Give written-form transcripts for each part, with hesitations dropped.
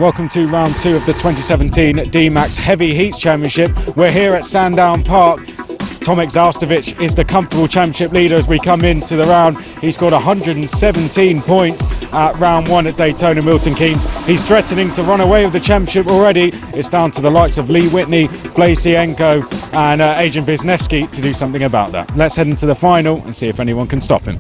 Welcome to round 2 of the 2017 DMAX Heavy Heats Championship. We're here at Sandown Park. Tomek Zaustovic is the comfortable championship leader as we come into the round. He scored 117 points at round 1 at Daytona Milton Keynes. He's threatening to run away with the championship already. It's down to the likes of Lee Whitney, Blasienko and Adrian Wisniewski to do something about that. Let's head into the final and see if anyone can stop him.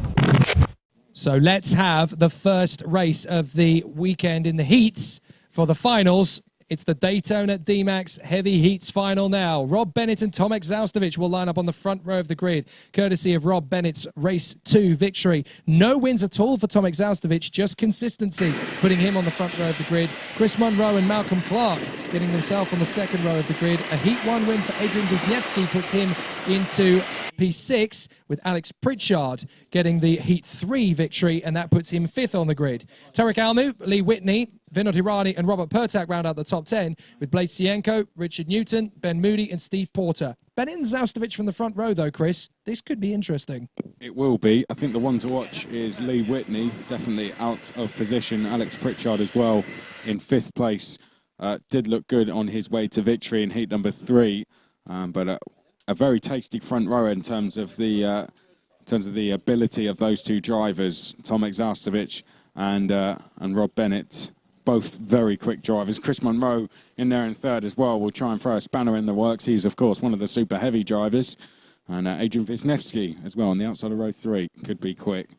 So let's have the first race of the weekend in the heats for the finals. It's the Daytona DMAX Heavy Heats final now. Rob Bennett and Tomek Zaustovic will line up on the front row of the grid, courtesy of Rob Bennett's Race 2 victory. No wins at all for Tomek Zaustovic, just consistency, putting him on the front row of the grid. Chris Monroe and Malcolm Clark getting themselves on the second row of the grid. A Heat 1 win for Adrian Wisniewski puts him into P6, with Alex Pritchard getting the Heat 3 victory, and that puts him 5th on the grid. Tarek Almu, Lee Whitney, Vinod Hirani and Robert Pertak round out the top 10, with Blasienko, Richard Newton, Ben Moody and Steve Porter. Bennett and Zaustovic from the front row though, Chris. This could be interesting. It will be. I think the one to watch is Lee Whitney, definitely out of position. Alex Pritchard as well in 5th place. Did look good on his way to victory in heat number 3, but a very tasty front row in terms of the ability of those two drivers, Tomek Zaustovic and Rob Bennett. Both very quick drivers. Chris Monroe in there in 3rd as well will try and throw a spanner in the works. He's, of course, one of the super heavy drivers. And Adrian Wisniewski as well on the outside of row 3. Could be quick.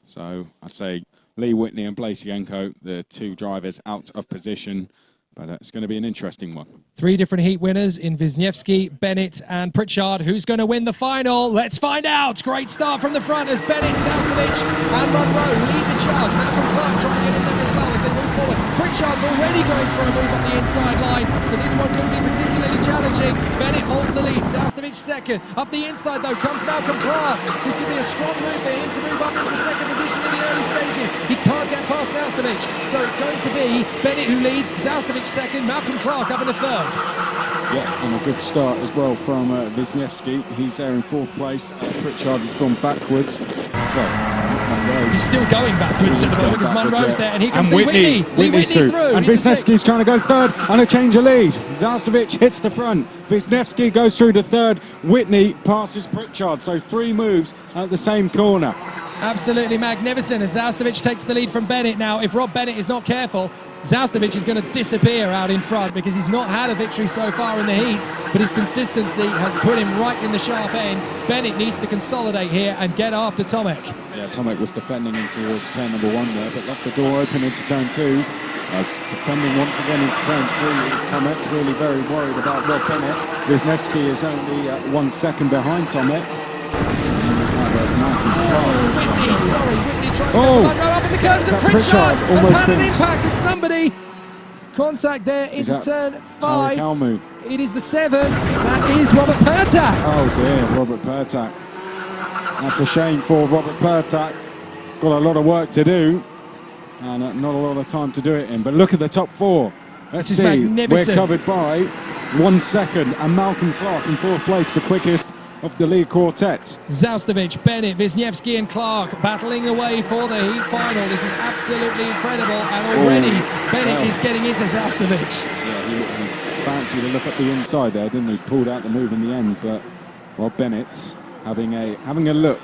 So I'd say Lee Whitney and Blasienko, the two drivers out of position. But it's going to be an interesting one. 3 different heat winners in Wisniewski, Bennett and Pritchard. Who's going to win the final? Let's find out. Great start from the front as Bennett, Zaustovic and Monroe lead the charge. Malcolm Clark trying to get in there as well as they move forward. Pritchard's already going for a move up the inside line, so this one could be particularly challenging. Bennett holds the lead. Zaustovic 2nd. Up the inside though comes Malcolm Clark. This could be a strong move for him to move up into 2nd position in the early stages. He can't get past Zaustovic, so it's going to be Bennett who leads, Zaustovic 2nd, Malcolm Clark up in the 3rd. Yeah, and a good start as well from Wisniewski. He's there in 4th place. Pritchard has gone backwards. Well, he's still going backwards at the moment because Monroe's there, and here comes Lee Whitney. Lee Whitney's through. And Wisniewski's trying to go 3rd and a change of lead. Zaustovic hits the front. Wisniewski goes through to 3rd. Whitney passes Pritchard, so 3 moves at the same corner. Absolutely magnificent as Zaustovic takes the lead from Bennett now. If Rob Bennett is not careful, Zaustovic is going to disappear out in front because he's not had a victory so far in the heats, but his consistency has put him right in the sharp end. Bennett needs to consolidate here and get after Tomek. Yeah, Tomek was defending in towards turn number 1 there, but left the door open into turn 2. Defending once again into turn 3 is Tomek, really very worried about Rob Bennett. Wisniewski is only 1 second behind Tomek. Whitney trying to go for Monroe up in the curves, and Pritchard has had an impact with somebody. Contact there into turn 5. It is the 7. That is Robert Pertak. Oh dear, Robert Pertak. That's a shame for Robert Pertak. He's got a lot of work to do and not a lot of time to do it in. But look at the top 4. Let's see. Magnificent. We're covered by 1 second, and Malcolm Clark in 4th place, the quickest of the lead quartet. Zaustovic, Bennett, Wisniewski and Clark battling away for the heat final. This is absolutely incredible, and already Bennett is getting into Zaustovic. Yeah, he fancied a look at the inside there, didn't he? Pulled out the move in the end, but Rob Bennett having a look.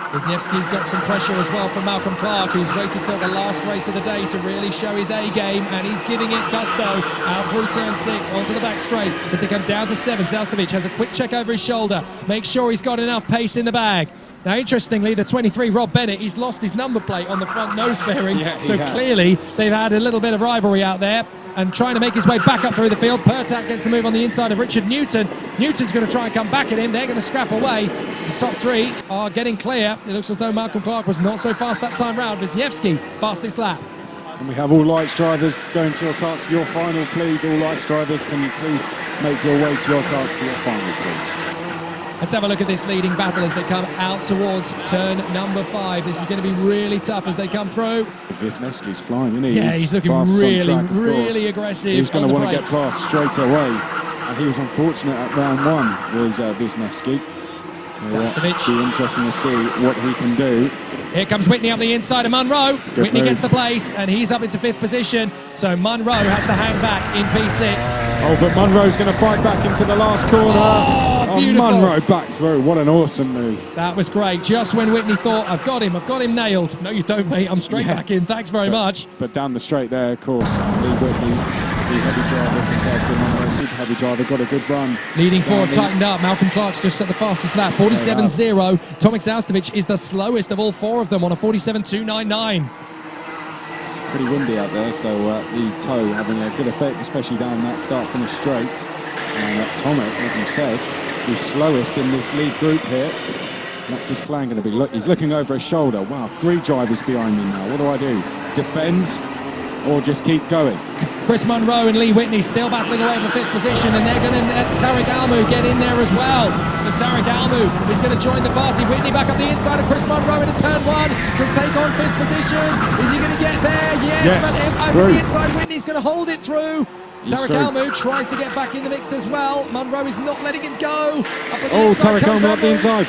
Wisniewski's got some pressure as well from Malcolm Clark, who's waited till the last race of the day to really show his A game, and he's giving it gusto out through turn 6 onto the back straight as they come down to 7. Zaustovic has a quick check over his shoulder, makes sure he's got enough pace in the bag. Now, interestingly, the 23, Rob Bennett, he's lost his number plate on the front nose fairing, so clearly they've had a little bit of rivalry out there. And trying to make his way back up through the field. Pertak gets the move on the inside of Richard Newton. Newton's going to try and come back at him. They're going to scrap away. The top 3 are getting clear. It looks as though Malcolm Clark was not so fast that time round. Wisniewski, fastest lap. Can we have all lights drivers going to your carts for your final, please? All lights drivers, can you please make your way to your carts for your final, please? Let's have a look at this leading battle as they come out towards turn number 5. This is going to be really tough as they come through. Wisniewski's flying, isn't he? Yeah, he's looking really aggressive. He's going to want to get past straight away. And he was unfortunate at round 1, was Wisniewski. Zaustovic. Be interesting to see what he can do. Here comes Whitney up the inside of Munro. Good Whitney move. gets the place, and he's up into 5th position. So Munro has to hang back in P6. Oh, but Munro's going to fight back into the last corner. Oh, beautiful. Munro back through. What an awesome move. That was great. Just when Whitney thought, I've got him nailed. No, you don't, mate. I'm straight back in. Thanks very much. But down the straight there, of course, Lee Whitney, the heavy driver compared to Munro, super heavy driver, got a good run. Leading forward, tightened up. Malcolm Clark's just set the fastest lap, 47.0. Tomek Zaustovic is the slowest of all 4 of them on a 47.299. It's pretty windy out there, so the tow having a good effect, especially down that start-finish straight. Tomek, as you said, the slowest in this lead group here. What's his plan going to be? Look, he's looking over his shoulder. Wow, 3 drivers behind me now. What do I do? Defend or just keep going? Chris Munro and Lee Whitney still battling away for 5th position, and they're going to let Tarek Almu get in there as well. So Tarek Almu is going to join the party. Whitney back up the inside of Chris Munro into turn 1 to take on 5th position. Is he going to get there? Yes, but over the inside, Whitney's going to hold it through. Tarek Almu tries to get back in the mix as well. Munro is not letting him go. Up on the inside Tarek Almu up the inside.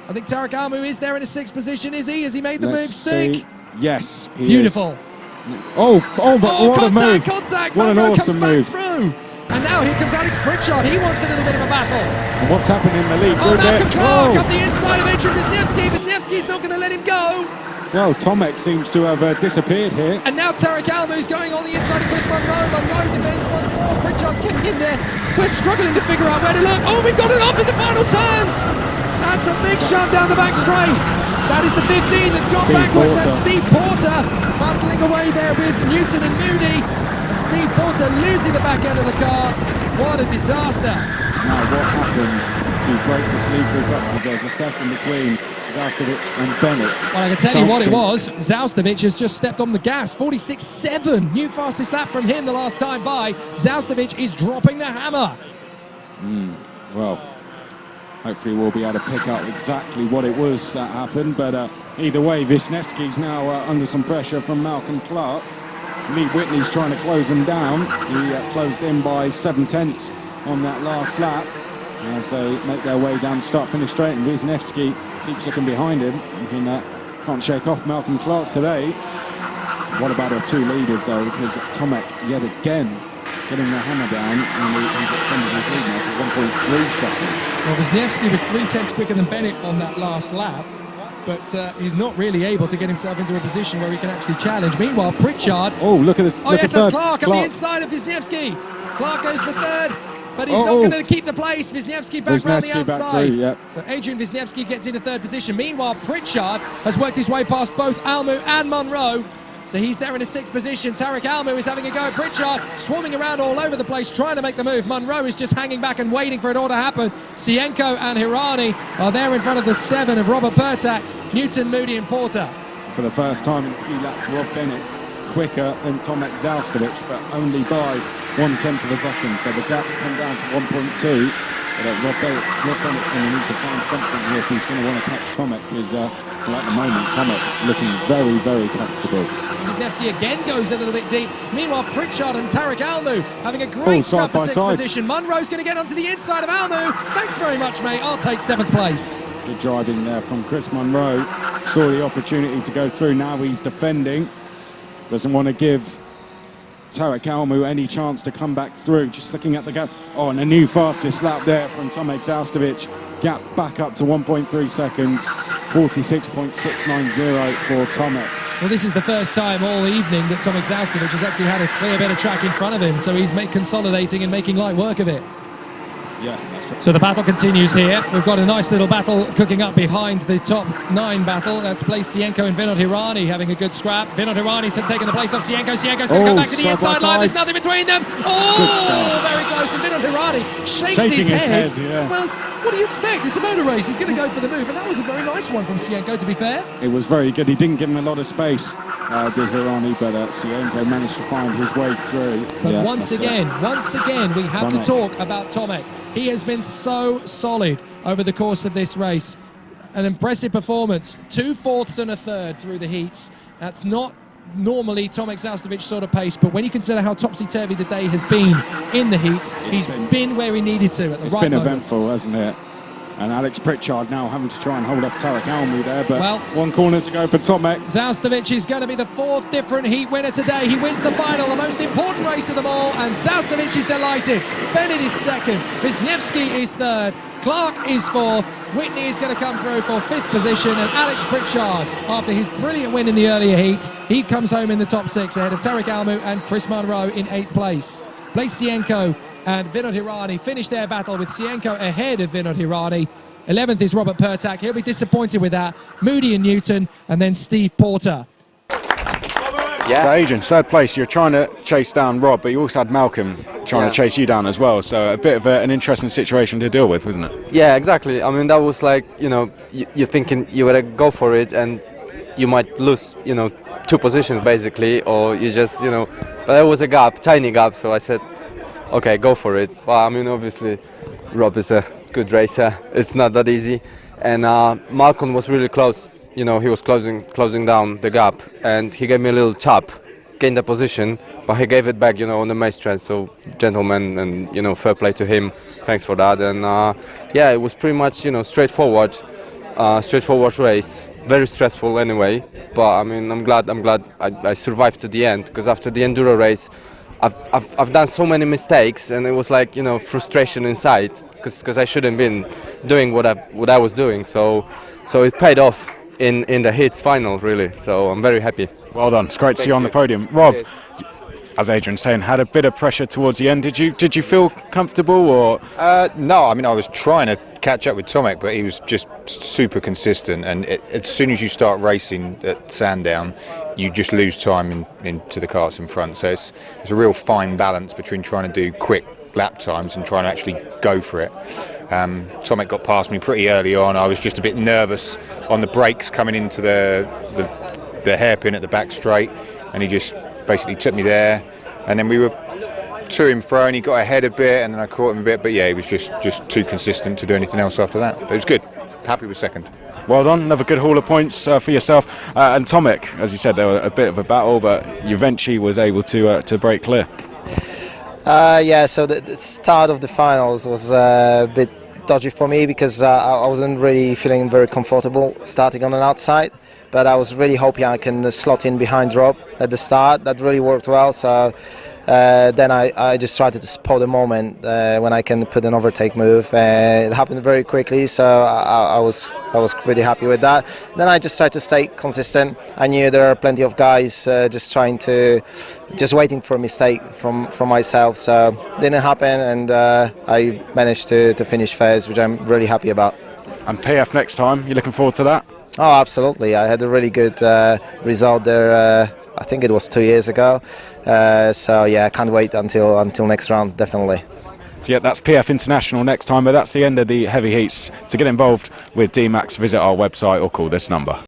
I think Tarek Almu is there in a 6th position, is he? Has he made the move stick? See. Yes, he Beautiful. is. But what a move. Contact! What an Munro awesome comes move. back through. And now here comes Alex Pritchard. He wants a little bit of a battle. And what's happening in the lead? Malcolm Clark up the inside of Adrian Wisniewski. Wisniewski's not going to let him go. Well, Tomek seems to have disappeared here. And now Tarek Almu's going on the inside of Chris Munro. Munro defends once more. Pritchard's getting in there. We're struggling to figure out where to look. Oh, we've got it off in the final turns. That's a big shove down the back straight. That is the 15 that's gone backwards. That's Steve Porter bundling away there with Newton and Mooney. And Steve Porter losing the back end of the car. What a disaster. Now, what happened to break this lead group up? Because there's a second between Zaustovic and Bennett. Well, I can tell you what it was. Zaustovic has just stepped on the gas. 46.7. New fastest lap from him the last time by. Zaustovic is dropping the hammer. Well, hopefully we'll be able to pick up exactly what it was that happened. But either way, Wisniewski's now under some pressure from Malcolm Clark. Lee Whitney's trying to close him down. He closed in by 7/10 on that last lap as they make their way down the start-finish straight. And Wisniewski keeps looking behind him. Can't shake off Malcolm Clark today. What about our 2 leaders, though? Because Tomek, yet again, getting the hammer down, and he's extended his lead now to 1.3 seconds. Well, Wisniewski was 3/10 quicker than Bennett on that last lap, but he's not really able to get himself into a position where he can actually challenge. Meanwhile, Pritchard... Oh, look at the yes, that's Clark up the inside of Wisniewski. Clark goes for 3rd, but he's not going to keep the place. Wisniewski back round the outside. Through, So Adrian Wisniewski gets into 3rd position. Meanwhile, Pritchard has worked his way past both Almu and Munro. So he's there in a 6th position. Tarek Almu is having a go at Pritchard, swarming around all over the place, trying to make the move. Munro is just hanging back and waiting for it all to happen. Sienko and Hirani are there in front of the 7 of Robert Pertak, Newton, Moody and Porter. For the first time in a few laps, Rob Bennett quicker than Tomek Zaustovic, but only by 1/10 of a second. So the gap's come down to 1.2. But Rob Bennett's going to need to find something here if he's going to want to catch Tomek, because at the moment, Tomek looking very, very comfortable. Wisniewski again goes a little bit deep. Meanwhile, Pritchard and Tarek Almu having a great scrap for 6th position. Munro's going to get onto the inside of Almu. Thanks very much, mate. I'll take 7th place. Good driving there from Chris Munro. Saw the opportunity to go through. Now he's defending. Doesn't want to give Tarek Almu any chance to come back through. Just looking at the gap. Oh, and a new fastest lap there from Tomek Zaustovic. Gap back up to 1.3 seconds. 46.690 for Tomek. Well, this is the first time all evening that Tomek Zaustovic has actually had a clear bit of track in front of him, so he's consolidating and making light work of it. Yeah, that's right. So the battle continues here. We've got a nice little battle cooking up behind the top 9 battle. That's placed Sienko and Vinod Hirani having a good scrap. Vinod Hirani's taking the place of Sienko. Sienko's going to come back to the inside line. There's nothing between them. Oh, very close. And Vinod Hirani shakes his head. Yeah. Well, what do you expect? It's a motor race. He's going to go for the move. And that was a very nice one from Sienko, to be fair. It was very good. He didn't give him a lot of space, did Hirani, but Sienko managed to find his way through. But once again, we have to talk about Tomek. He has been so solid over the course of this race. An impressive performance. 2 4ths and a 3rd through the heats. That's not normally Tomek Zaustovic sort of pace, but when you consider how topsy-turvy the day has been in the heats, he's been where he needed to at the right moment. It's been eventful, hasn't it? And Alex Pritchard now having to try and hold off Tarek Almu there, but Well, one corner to go for Tomek. Zaustovic is going to be the 4th different heat winner today. He wins the final, the most important race of them all, and Zaustovic is delighted. Bennett is 2nd, Wisniewski is 3rd, Clark is 4th, Whitney is going to come through for 5th position, and Alex Pritchard, after his brilliant win in the earlier heat, he comes home in the top 6 ahead of Tarek Almu and Chris Monroe in 8th place. Blaise Sienko and Vinod Hirani finish their battle with Sienko ahead of Vinod Hirani. 11th is Robert Pertak. He'll be disappointed with that. Moody and Newton, and then Steve Porter. Yeah. So Adrian, 3rd place, you're trying to chase down Rob, but you also had Malcolm trying to chase you down as well. So a bit of an interesting situation to deal with, wasn't it? Yeah, exactly. I mean, that was like, you know, you're thinking you gotta go for it, and you might lose, you know, 2 positions basically, or you just, you know, but there was a gap, tiny gap, so I said, okay, go for it. But I mean, obviously, Rob is a good racer. It's not that easy, and Malcolm was really close. You know, he was closing down the gap, and he gave me a little tap, gained the position, but he gave it back, you know, on the main strength. So, gentleman, and you know, fair play to him. Thanks for that. And yeah, it was pretty much, you know, straightforward race. Very stressful anyway, but I mean, I'm glad I survived to the end, because after the enduro race, I've done so many mistakes, and it was like, you know, frustration inside, because I shouldn't been doing what I was doing. So it paid off in the hits final, really. So I'm very happy. Well done. It's great to see you on the podium. Rob, as Adrian's saying, had a bit of pressure towards the end. Did you feel comfortable, or? No, I mean, I was trying to catch up with Tomek, but he was just super consistent, and as soon as you start racing at Sandown, you just lose time into the karts in front. So it's a real fine balance between trying to do quick lap times and trying to actually go for it. Tomek got past me pretty early on. I was just a bit nervous on the brakes coming into the hairpin at the back straight, and he just basically took me there, and then we were to and fro, and he got ahead a bit, and then I caught him a bit, but yeah, he was just too consistent to do anything else after that. But it was good. Happy with 2nd. Well done, another good haul of points for yourself. And Tomek, as you said, there was a bit of a battle, but you eventually was able to break clear. Yeah, so the start of the finals was a bit dodgy for me, because I wasn't really feeling very comfortable starting on an outside, but I was really hoping I can slot in behind Rob at the start. That really worked well, so then I just tried to spot the moment when I can put an overtake move. It happened very quickly, so I was really happy with that. Then I just tried to stay consistent. I knew there are plenty of guys just waiting for a mistake from myself, so it didn't happen, and I managed to finish first, which I'm really happy about. And PF next time, you looking forward to that? Oh, absolutely. I had a really good result there. I think it was 2 years ago. So yeah, I can't wait until next round, definitely. So yeah, that's PF International next time, but that's the end of the heavy heats. To get involved with DMAX, visit our website or call this number.